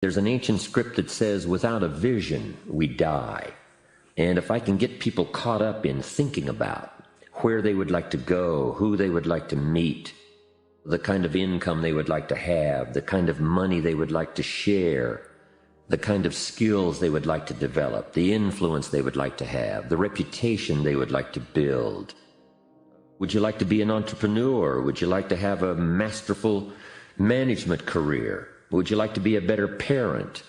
There's an ancient script that says, without a vision, we die. And if I can get people caught up in thinking about where they would like to go, who they would like to meet, the kind of income they would like to have, the kind of money they would like to share, the kind of skills they would like to develop, the influence they would like to have, the reputation they would like to build. Would you like to be an entrepreneur? Would you like to have a masterful management career? Would you like to be a better parent?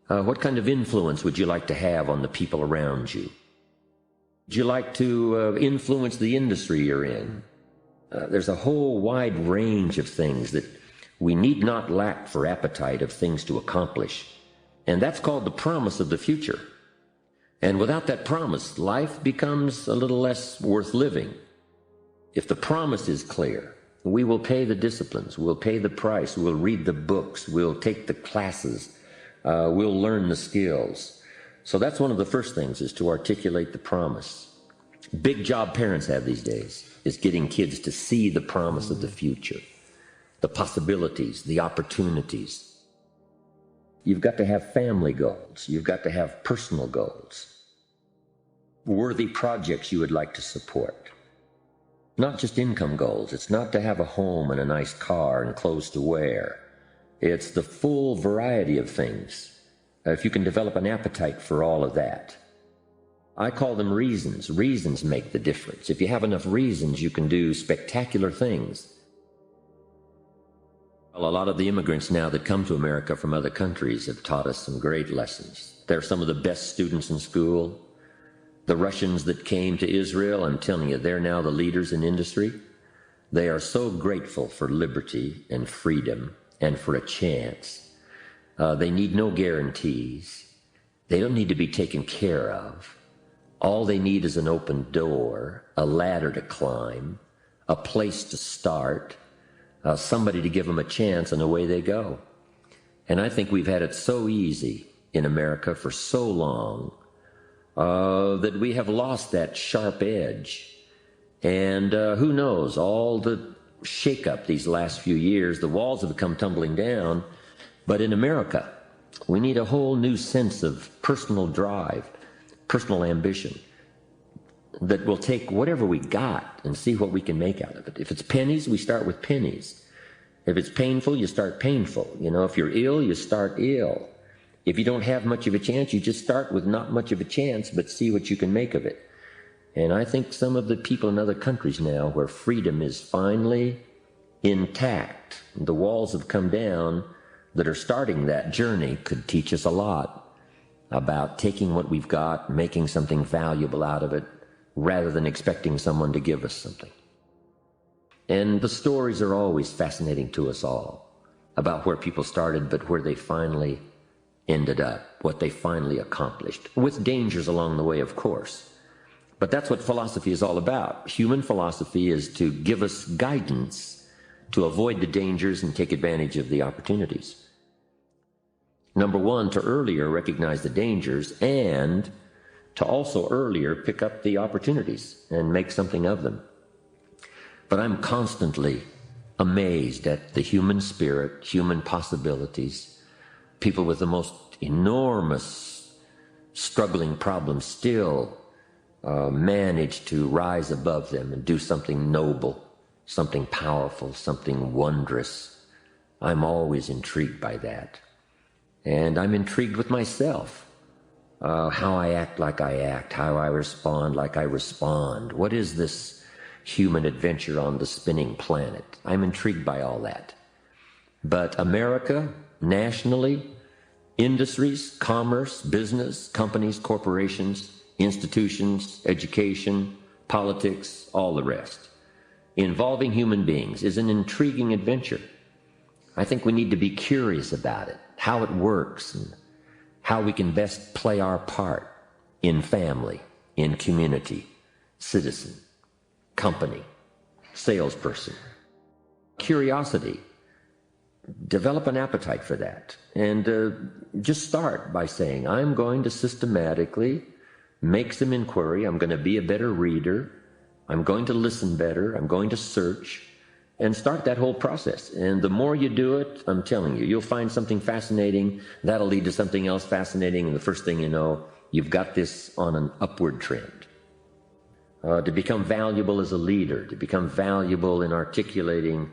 What kind of influence would you like to have on the people around you? Would you like to influence the industry you're in? There's a whole wide range of things that we need not lack for appetite of things to accomplish. And that's called the promise of the future. And without that promise, life becomes a little less worth living. If the promise is clear, we will pay the disciplines, we'll pay the price, we'll read the books, we'll take the classes, we'll learn the skills. So that's one of the first things, is to articulate the promise. Big job parents have these days is getting kids to see the promise of the future, the possibilities, the opportunities. You've got to have family goals. You've got to have personal goals, worthy projects you would like to support. Not just income goals. It's not to have a home and a nice car and clothes to wear. It's the full variety of things. If you can develop an appetite for all of that. I call them reasons. Reasons make the difference. If you have enough reasons, you can do spectacular things. Well, a lot of the immigrants now that come to America from other countries have taught us some great lessons. They're some of the best students in school. The Russians that came to Israel, I'm telling you, they're now the leaders in industry. They are so grateful for liberty and freedom and for a chance. They need no guarantees. They don't need to be taken care of. All they need is an open door, a ladder to climb, a place to start, somebody to give them a chance, and away they go. And I think we've had it so easy in America for so long that we have lost that sharp edge. And who knows, all the shake-up these last few years, the walls have come tumbling down. But in America, we need a whole new sense of personal drive, personal ambition, that will take whatever we got and see what we can make out of it. If it's pennies, we start with pennies. If it's painful, you start painful. You know, if you're ill, you start ill. If you don't have much of a chance, you just start with not much of a chance, but see what you can make of it. And I think some of the people in other countries now where freedom is finally intact, the walls have come down, that are starting that journey, could teach us a lot about taking what we've got, making something valuable out of it, rather than expecting someone to give us something. And the stories are always fascinating to us all about where people started, but where they finally ended up, what they finally accomplished, with dangers along the way, of course. But that's what philosophy is all about. Human philosophy is to give us guidance to avoid the dangers and take advantage of the opportunities. Number one, to earlier recognize the dangers, and to also earlier pick up the opportunities and make something of them. But I'm constantly amazed at the human spirit, human possibilities. People with the most enormous struggling problems still manage to rise above them and do something noble, something powerful, something wondrous. I'm always intrigued by that. And I'm intrigued with myself, how I act like I act, how I respond like I respond. What is this human adventure on the spinning planet? I'm intrigued by all that. But America, nationally, industries, commerce, business, companies, corporations, institutions, education, politics, all the rest, involving human beings, is an intriguing adventure. I think we need to be curious about it, how it works, and how we can best play our part in family, in community, citizen, company, salesperson. Curiosity. Develop an appetite for that. And just start by saying, I'm going to systematically make some inquiry. I'm going to be a better reader. I'm going to listen better. I'm going to search. and start that whole process. And the more you do it, I'm telling you, you'll find something fascinating. That'll lead to something else fascinating. And the first thing you know, you've got this on an upward trend. To become valuable as a leader, to become valuable in articulating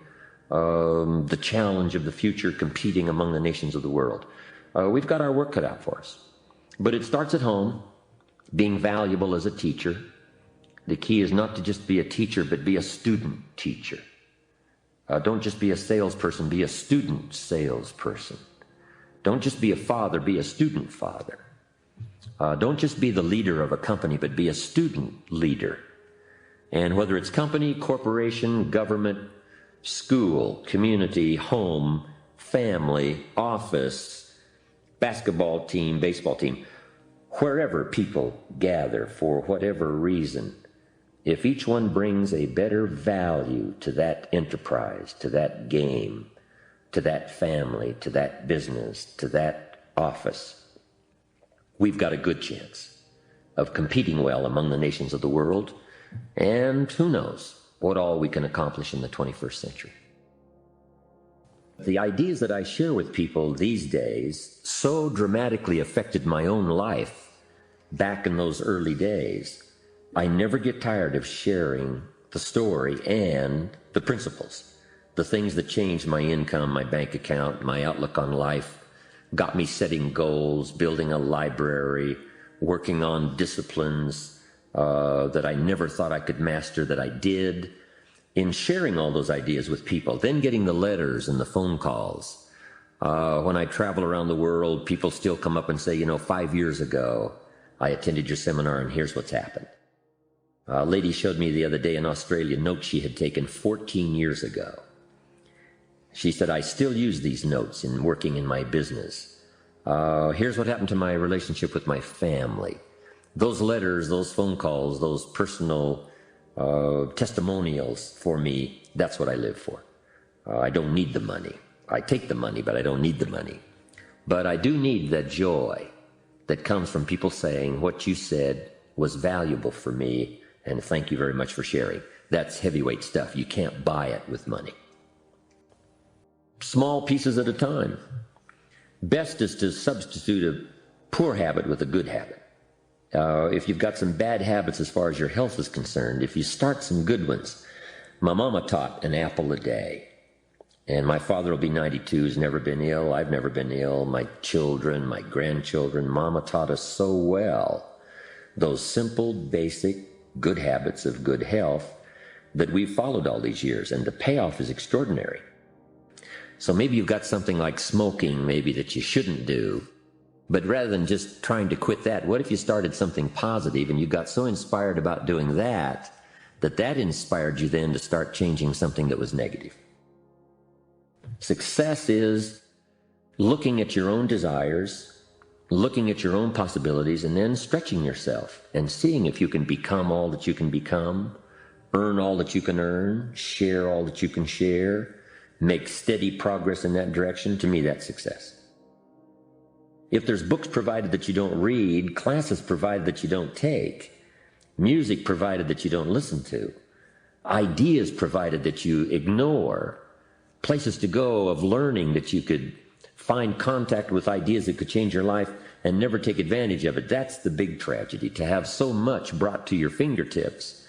the challenge of the future, competing among the nations of the world. We've got our work cut out for us. But it starts at home, being valuable as a teacher. The key is not to just be a teacher, but be a student teacher. Don't just be a salesperson, be a student salesperson. Don't just be a father, be a student father. Don't just be the leader of a company, but be a student leader. And whether it's company, corporation, government, school, community, home, family, office, basketball team, baseball team, wherever people gather for whatever reason, if each one brings a better value to that enterprise, to that game, to that family, to that business, to that office, we've got a good chance of competing well among the nations of the world, and who knows what all we can accomplish in the 21st century. The ideas that I share with people these days so dramatically affected my own life back in those early days. I never get tired of sharing the story and the principles, the things that changed my income, my bank account, my outlook on life, got me setting goals, building a library, working on disciplines that I never thought I could master, that I did, in sharing all those ideas with people, then getting the letters and the phone calls. When I travel around the world, people still come up and say, 5 years ago, I attended your seminar and here's what's happened. A lady showed me the other day in Australia notes she had taken 14 years ago. She said, I still use these notes in working in my business. Here's what happened to my relationship with my family. Those letters, those phone calls, those personal testimonials for me, that's what I live for. I don't need the money. I take the money, but I don't need the money. But I do need that joy that comes from people saying what you said was valuable for me, and thank you very much for sharing. That's heavyweight stuff. You can't buy it with money. Small pieces at a time. Best is to substitute a poor habit with a good habit. If you've got some bad habits as far as your health is concerned, if you start some good ones. My mama taught an apple a day. And my father will be 92, has never been ill. I've never been ill. My children, my grandchildren, mama taught us so well those simple, basic, good habits of good health that we've followed all these years. And the payoff is extraordinary. So maybe you've got something like smoking maybe that you shouldn't do. But rather than just trying to quit that, what if you started something positive and you got so inspired about doing that, that inspired you then to start changing something that was negative? Success is looking at your own desires, looking at your own possibilities, and then stretching yourself and seeing if you can become all that you can become, earn all that you can earn, share all that you can share, make steady progress in that direction. To me, that's success. If there's books provided that you don't read, classes provided that you don't take, music provided that you don't listen to, ideas provided that you ignore, places to go of learning that you could find contact with ideas that could change your life and never take advantage of it, that's the big tragedy, to have so much brought to your fingertips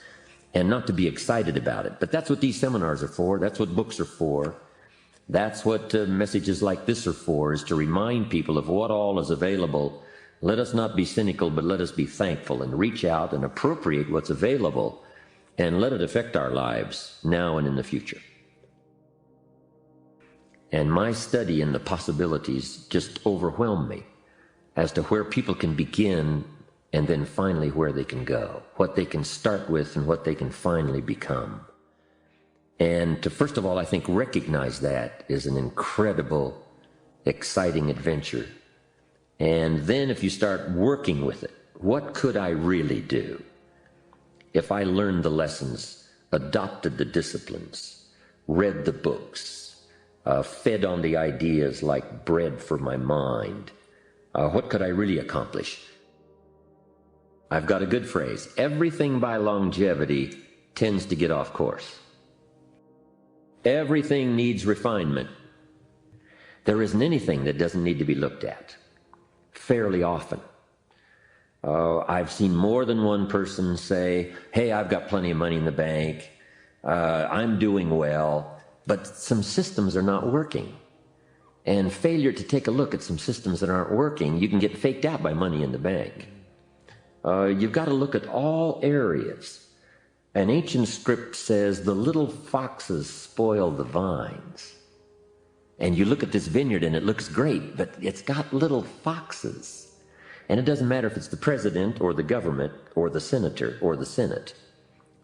and not to be excited about it. But that's what these seminars are for. That's what books are for. That's what messages like this are for, is to remind people of what all is available. Let us not be cynical, but let us be thankful and reach out and appropriate what's available and let it affect our lives now and in the future. And my study in the possibilities just overwhelmed me as to where people can begin and then finally where they can go, what they can start with and what they can finally become. And to, first of all, I think recognize that is an incredible, exciting adventure. And then if you start working with it, what could I really do if I learned the lessons, adopted the disciplines, read the books, fed on the ideas like bread for my mind? What could I really accomplish? I've got a good phrase. Everything by longevity tends to get off course. Everything needs refinement. There isn't anything that doesn't need to be looked at fairly often. I've seen more than one person say, hey, I've got plenty of money in the bank, I'm doing well, but some systems are not working. And failure to take a look at some systems that aren't working, you can get faked out by money in the bank. You've got to look at all areas. An ancient script says, the little foxes spoil the vines. And you look at this vineyard and it looks great, but it's got little foxes. And it doesn't matter if it's the president or the government or the senator or the Senate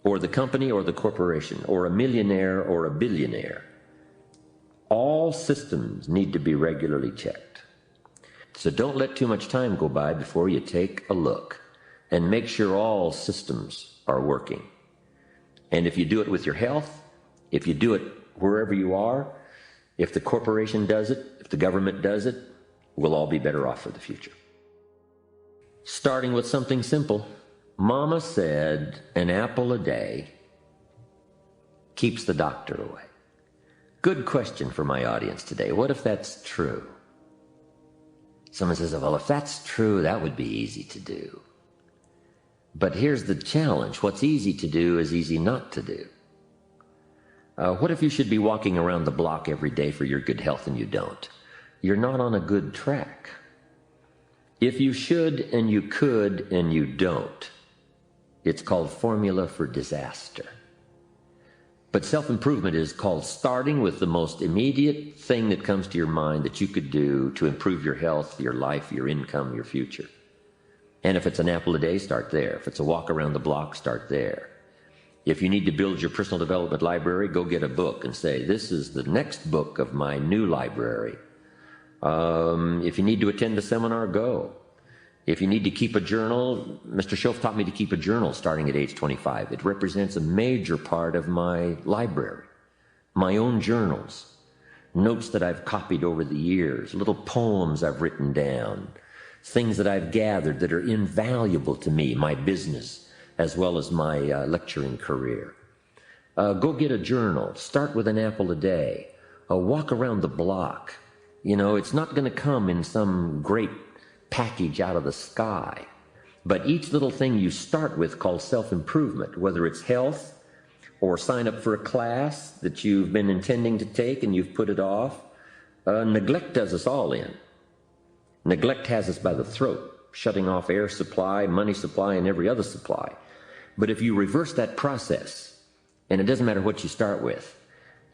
or the company or the corporation or a millionaire or a billionaire. All systems need to be regularly checked. So don't let too much time go by before you take a look and make sure all systems are working. And if you do it with your health, if you do it wherever you are, if the corporation does it, if the government does it, we'll all be better off for the future. Starting with something simple. Mama said an apple a day keeps the doctor away. Good question for my audience today. What if that's true? Someone says, well, if that's true, that would be easy to do. But here's the challenge. What's easy to do is easy not to do. What if you should be walking around the block every day for your good health and you don't? You're not on a good track. If you should and you could and you don't, it's called formula for disaster. But self-improvement is called starting with the most immediate thing that comes to your mind that you could do to improve your health, your life, your income, your future. And if it's an apple a day, start there. If it's a walk around the block, start there. If you need to build your personal development library, go get a book and say, this is the next book of my new library. If you need to attend a seminar, go. If you need to keep a journal, Mr. Schoaf taught me to keep a journal starting at age 25. It represents a major part of my library, my own journals, notes that I've copied over the years, little poems I've written down, things that I've gathered that are invaluable to me, my business, as well as my lecturing career. Go get a journal. Start with an apple a day. Walk around the block. You know, it's not going to come in some great package out of the sky. But each little thing you start with called self-improvement, whether it's health or sign up for a class that you've been intending to take and you've put it off, neglect does us all in. Neglect has us by the throat, shutting off air supply, money supply, and every other supply. But if you reverse that process, and it doesn't matter what you start with,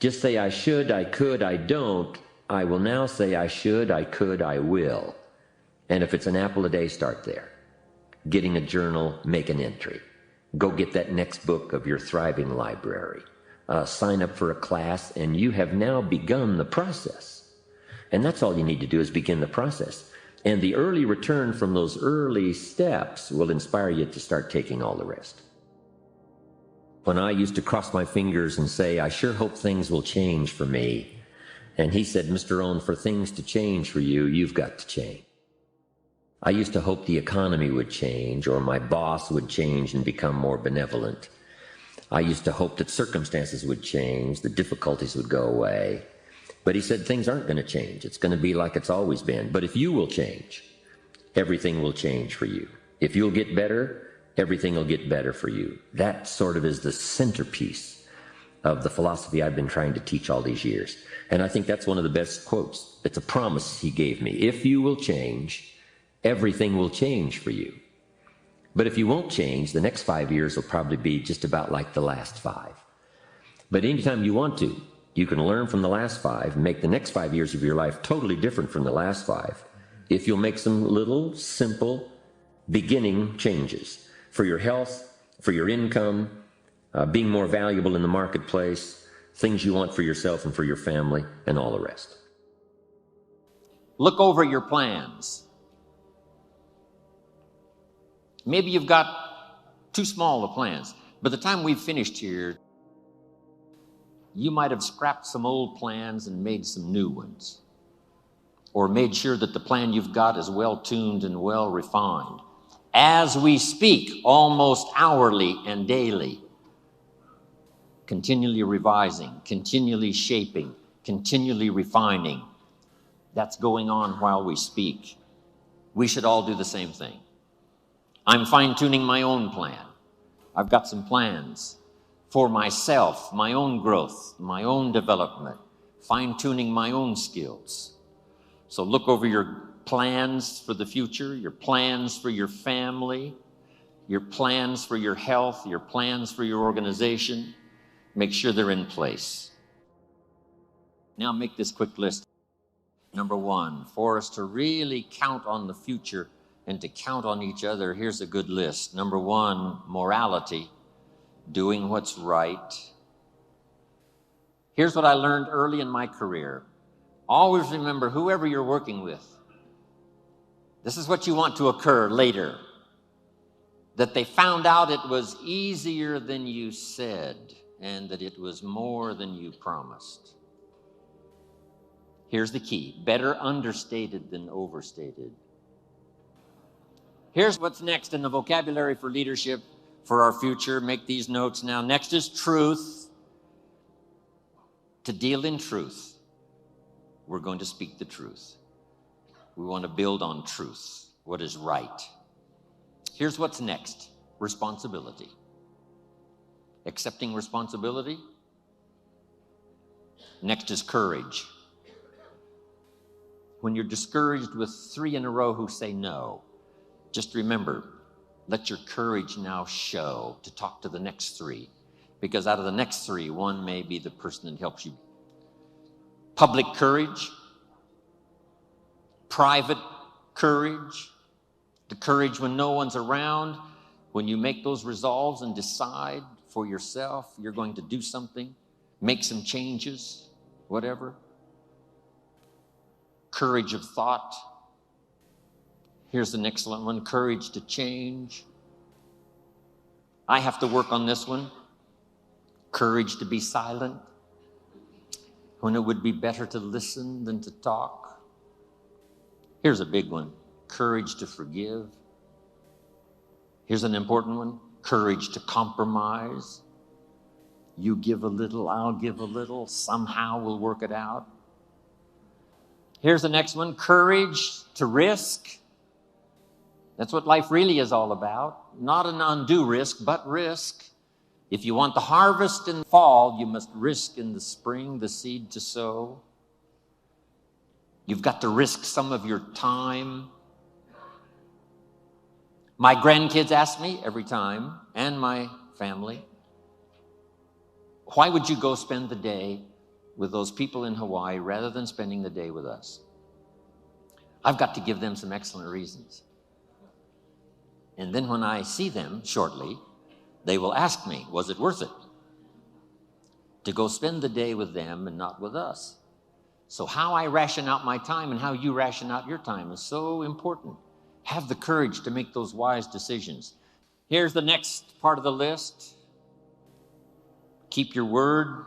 just say, I should, I could, I don't. I will now say, I should, I could, I will. And if it's an apple a day, start there. Getting a journal, make an entry. Go get that next book of your thriving library. Sign up for a class, and you have now begun the process. And that's all you need to do is begin the process. And the early return from those early steps will inspire you to start taking all the rest. When I used to cross my fingers and say, I sure hope things will change for me. And he said, Mr. Rohn, for things to change for you, you've got to change. I used to hope the economy would change or my boss would change and become more benevolent. I used to hope that circumstances would change, the difficulties would go away. But he said things aren't going to change. It's going to be like it's always been. But if you will change, everything will change for you. If you'll get better, everything will get better for you. That sort of is the centerpiece of the philosophy I've been trying to teach all these years. And I think that's one of the best quotes. It's a promise he gave me. If you will change, everything will change for you. But if you won't change, the next 5 years will probably be just about like the last 5. But anytime you want to, you can learn from the last 5 and make the next 5 years of your life totally different from the last 5 if you'll make some little, simple, beginning changes for your health, for your income, being more valuable in the marketplace, things you want for yourself and for your family, and all the rest. Look over your plans. Maybe you've got too small of plans. By the time we've finished here, you might have scrapped some old plans and made some new ones, or made sure that the plan you've got is well-tuned and well-refined. As we speak, almost hourly and daily, continually revising, continually shaping, continually refining. That's going on while we speak. We should all do the same thing. I'm fine-tuning my own plan. I've got some plans for myself, my own growth, my own development, fine-tuning my own skills. So look over your plans for the future, your plans for your family, your plans for your health, your plans for your organization. Make sure they're in place. Now make this quick list. Number one, for us to really count on the future and to count on each other, here's a good list. Number one, morality, doing what's right. Here's what I learned early in my career. Always remember, whoever you're working with, this is what you want to occur later. That they found out it was easier than you said, and that it was more than you promised. Here's the key: better understated than overstated. Here's what's next in the vocabulary for leadership for our future. Make these notes now. Next is truth. To deal in truth, we're going to speak the truth. We want to build on truth, what is right. Here's what's next: responsibility. Accepting responsibility. Next is courage. When you're discouraged with 3 in a row who say no, just remember, let your courage now show to talk to the next 3, because out of the next 3, one may be the person that helps you. Public courage, private courage, the courage when no one's around, when you make those resolves and decide for yourself you're going to do something, make some changes, whatever. Courage of thought. Here's an excellent one: courage to change. I have to work on this one. Courage to be silent when it would be better to listen than to talk. Here's a big one: courage to forgive. Here's an important one: courage to compromise. You give a little, I'll give a little, somehow we'll work it out. Here's the next one: courage to risk. That's what life really is all about. Not an undue risk, but risk. If you want the harvest in fall, you must risk in the spring the seed to sow. You've got to risk some of your time. My grandkids ask me every time, and my family, why would you go spend the day with those people in Hawaii rather than spending the day with us? I've got to give them some excellent reasons. And then when I see them shortly, they will ask me, was it worth it to go spend the day with them and not with us? So how I ration out my time and how you ration out your time is so important. Have the courage to make those wise decisions. Here's the next part of the list. Keep your word.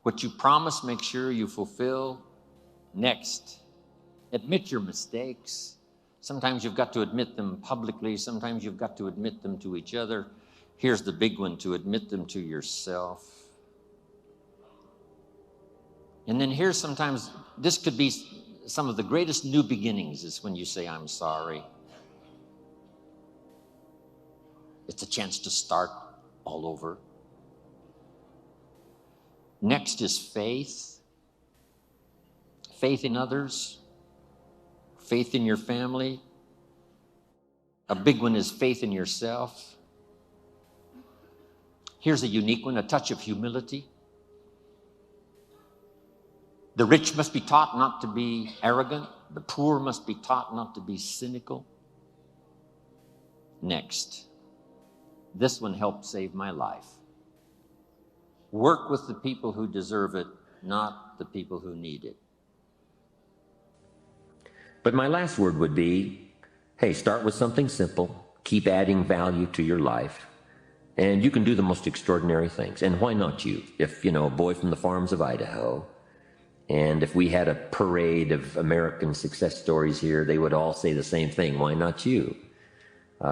What you promise, make sure you fulfill. Next, admit your mistakes. Sometimes you've got to admit them publicly. Sometimes you've got to admit them to each other. Here's the big one: to admit them to yourself. And then here's sometimes, this could be some of the greatest new beginnings, is when you say, I'm sorry. It's a chance to start all over. Next is faith. Faith in others. Faith in your family. A big one is faith in yourself. Here's a unique one: a touch of humility. The rich must be taught not to be arrogant. The poor must be taught not to be cynical. Next, this one helped save my life. Work with the people who deserve it, not the people who need it. But my last word would be, hey, start with something simple. Keep adding value to your life. And you can do the most extraordinary things. And why not you? If, a boy from the farms of Idaho, and if we had a parade of American success stories here, they would all say the same thing. Why not you?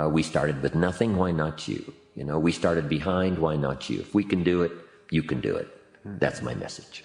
We started with nothing. Why not you? You know, we started behind, why not you? If we can do it, you can do it. That's my message.